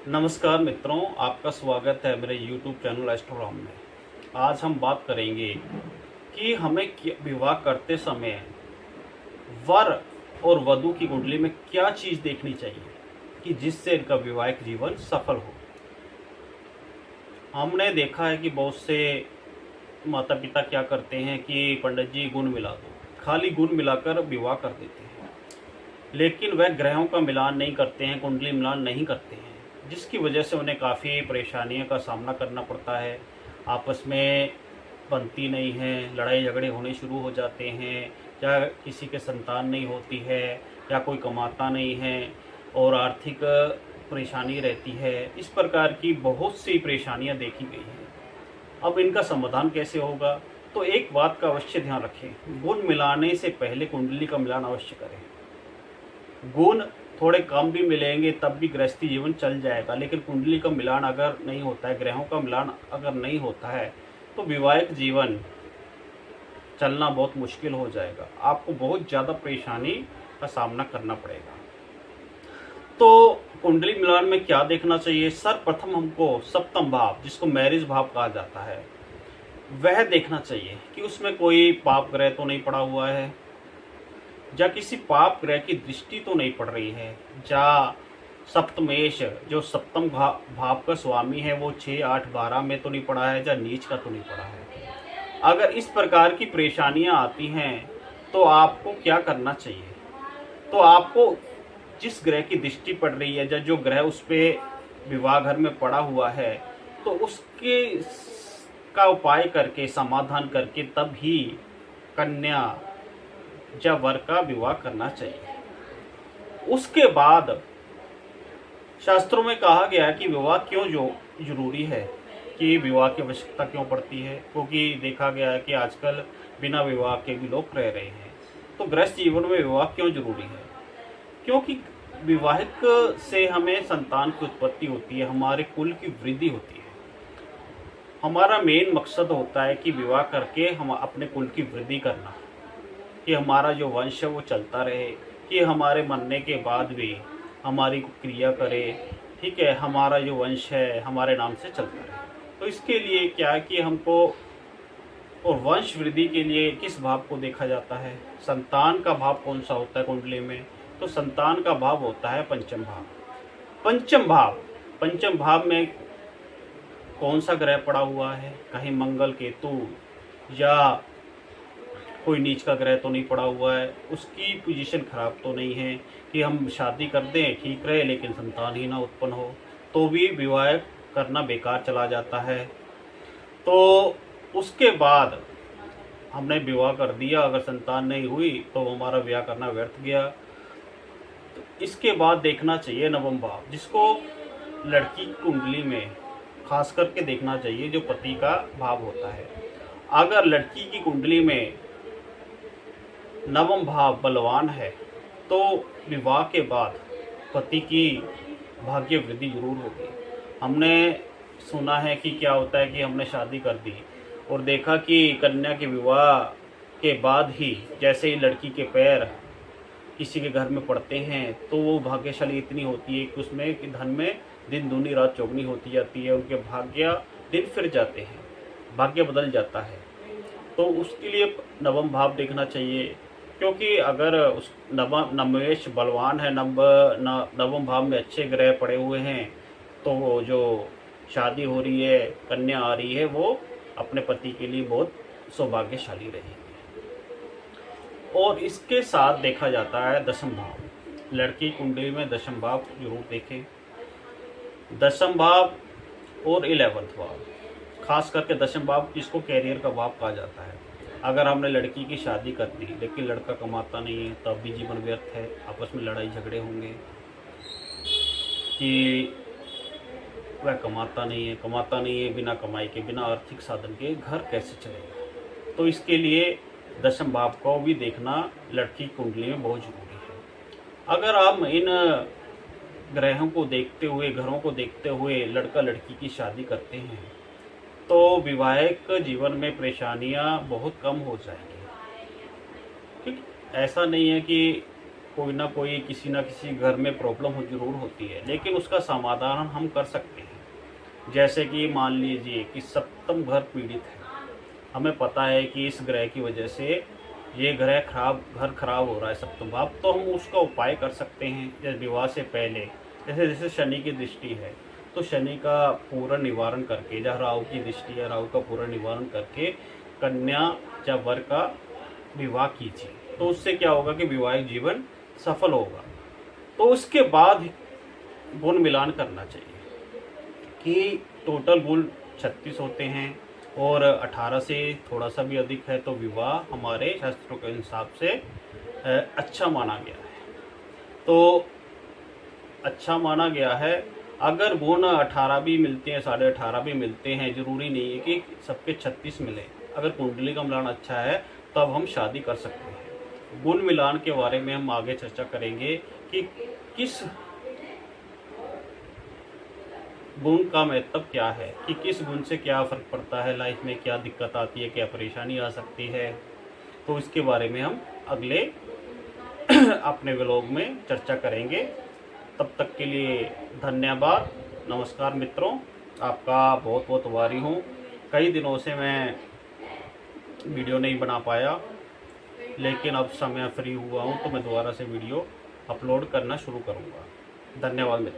नमस्कार मित्रों, आपका स्वागत है मेरे YouTube चैनल एस्ट्रोलॉम में। आज हम बात करेंगे कि हमें विवाह करते समय वर और वधू की कुंडली में क्या चीज़ देखनी चाहिए कि जिससे इनका वैवाहिक जीवन सफल हो। हमने देखा है कि बहुत से माता पिता क्या करते हैं कि पंडित जी गुण मिला दो, खाली गुण मिलाकर विवाह कर देते हैं, लेकिन वह ग्रहों का मिलान नहीं करते हैं, कुंडली मिलान नहीं करते हैं, जिसकी वजह से उन्हें काफ़ी परेशानियों का सामना करना पड़ता है। आपस में बनती नहीं है, लड़ाई झगड़े होने शुरू हो जाते हैं, या किसी के संतान नहीं होती है, या कोई कमाता नहीं है और आर्थिक परेशानी रहती है। इस प्रकार की बहुत सी परेशानियां देखी गई हैं। अब इनका समाधान कैसे होगा? तो एक बात का अवश्य ध्यान रखें, गुण मिलाने से पहले कुंडली का मिलान अवश्य करें। गुण थोड़े कम भी मिलेंगे तब भी गृहस्थी जीवन चल जाएगा, लेकिन कुंडली का मिलान अगर नहीं होता है, ग्रहों का मिलान अगर नहीं होता है, तो वैवाहिक जीवन चलना बहुत मुश्किल हो जाएगा। आपको बहुत ज़्यादा परेशानी का सामना करना पड़ेगा। तो कुंडली मिलान में क्या देखना चाहिए? सर्वप्रथम हमको सप्तम भाव, जिसको मैरिज भाव कहा जाता है, वह देखना चाहिए कि उसमें कोई पाप ग्रह तो नहीं पड़ा हुआ है, या किसी पाप ग्रह की दृष्टि तो नहीं पड़ रही है, या सप्तमेश जो सप्तम भाव का स्वामी है वो 6, 8, 12 में तो नहीं पड़ा है, या नीच का तो नहीं पड़ा है। अगर इस प्रकार की परेशानियां आती हैं तो आपको क्या करना चाहिए? तो आपको जिस ग्रह की दृष्टि पड़ रही है, या जो ग्रह उस पर विवाह घर में पड़ा हुआ है, तो उसके का उपाय करके, समाधान करके तब ही कन्या या वर का विवाह करना चाहिए। उसके बाद शास्त्रों में कहा गया है कि विवाह क्यों जो जरूरी है, कि विवाह की आवश्यकता क्यों पड़ती है, क्योंकि देखा गया है कि आजकल बिना विवाह के भी लोग रह रहे हैं। तो गृहस्थ जीवन में विवाह क्यों जरूरी है? क्योंकि विवाहिक से हमें संतान की उत्पत्ति होती है, हमारे कुल की वृद्धि होती है। हमारा मेन मकसद होता है कि विवाह करके हम अपने कुल की वृद्धि करना, कि हमारा जो वंश है वो चलता रहे, कि हमारे मरने के बाद भी हमारी क्रिया करे, ठीक है, हमारा जो वंश है हमारे नाम से चलता रहे। तो इसके लिए क्या है कि हमको, और वंश वृद्धि के लिए किस भाव को देखा जाता है? संतान का भाव कौन सा होता है कुंडली में? तो संतान का भाव होता है पंचम भाव। पंचम भाव में कौन सा ग्रह पड़ा हुआ है? कहीं मंगल, केतु या कोई नीच का ग्रह तो नहीं पड़ा हुआ है, उसकी पोजीशन खराब तो नहीं है कि हम शादी कर दें, ठीक रहे, लेकिन संतान ही ना उत्पन्न हो, तो भी विवाह करना बेकार चला जाता है। तो उसके बाद हमने विवाह कर दिया, अगर संतान नहीं हुई तो हमारा विवाह करना व्यर्थ गया। तो इसके बाद देखना चाहिए नवम भाव, जिसको लड़की की कुंडली में खास करके देखना चाहिए, जो पति का भाव होता है। अगर लड़की की कुंडली में नवम भाव बलवान है तो विवाह के बाद पति की भाग्य वृद्धि जरूर होगी। हमने सुना है कि क्या होता है कि हमने शादी कर दी और देखा कि कन्या के विवाह के बाद ही जैसे ही लड़की के पैर किसी के घर में पड़ते हैं तो वो भाग्यशाली इतनी होती है कि उसमें कि धन में दिन दूनी रात चौगनी होती जाती है, उनके भाग्य दिन फिर जाते हैं, भाग्य बदल जाता है। तो उसके लिए नवम भाव देखना चाहिए, क्योंकि अगर उस नवमेश बलवान है, नवम भाव में अच्छे ग्रह पड़े हुए हैं, तो जो शादी हो रही है, कन्या आ रही है, वो अपने पति के लिए बहुत सौभाग्यशाली रहेगी। और इसके साथ देखा जाता है दशम भाव। लड़की कुंडली में दशम भाव जरूर देखें। दशम भाव और 11वां भाव, खास करके दशम भाव, जिसको कैरियर का भाव कहा जाता है। अगर हमने लड़की की शादी कर दी लेकिन लड़का कमाता नहीं है, तब भी जीवन व्यर्थ है। आपस में लड़ाई झगड़े होंगे कि वह कमाता नहीं है, बिना कमाई के, बिना आर्थिक साधन के घर कैसे चलेगा? तो इसके लिए दशम भाव को भी देखना लड़की कुंडली में बहुत जरूरी है। अगर हम इन ग्रहों को देखते हुए, घरों को देखते हुए लड़का लड़की की शादी करते हैं तो वैवाहिक जीवन में परेशानियां बहुत कम हो जाएंगी। ठीक, ऐसा नहीं है कि कोई ना कोई किसी ना किसी घर में प्रॉब्लम हो जरूर होती है, लेकिन उसका समाधान हम कर सकते हैं। जैसे कि मान लीजिए कि सप्तम घर पीड़ित है, हमें पता है कि इस ग्रह की वजह से ये घर खराब हो रहा है सप्तम भाव, तो हम उसका उपाय कर सकते हैं। जैसे विवाह से पहले, जैसे जैसे शनि की दृष्टि है तो शनि का पूरा निवारण करके, जहाँ राहु की दृष्टि है राहु का पूरा निवारण करके कन्या या वर का विवाह कीजिए, तो उससे क्या होगा कि वैवाहिक जीवन सफल होगा। तो उसके बाद गुण मिलान करना चाहिए कि टोटल गुण 36 होते हैं और 18 से थोड़ा सा भी अधिक है तो विवाह हमारे शास्त्रों के हिसाब से अच्छा माना गया है। तो अच्छा माना गया है। अगर गुण 18 भी मिलते हैं, 18.5 भी मिलते हैं, जरूरी नहीं है कि सबके 36 मिले। अगर कुंडली का मिलान अच्छा है तब हम शादी कर सकते हैं। गुण मिलान के बारे में हम आगे चर्चा करेंगे कि किस गुण का महत्व क्या है, कि किस गुण से क्या फ़र्क पड़ता है, लाइफ में क्या दिक्कत आती है, क्या परेशानी आ सकती है। तो इसके बारे में हम अगले अपने व्लॉग में चर्चा करेंगे। तब तक के लिए धन्यवाद। नमस्कार मित्रों, आपका बहुत बहुत आभारी हूँ। कई दिनों से मैं वीडियो नहीं बना पाया, लेकिन अब समय फ्री हुआ हूँ तो मैं दोबारा से वीडियो अपलोड करना शुरू करूँगा। धन्यवाद मित्रों।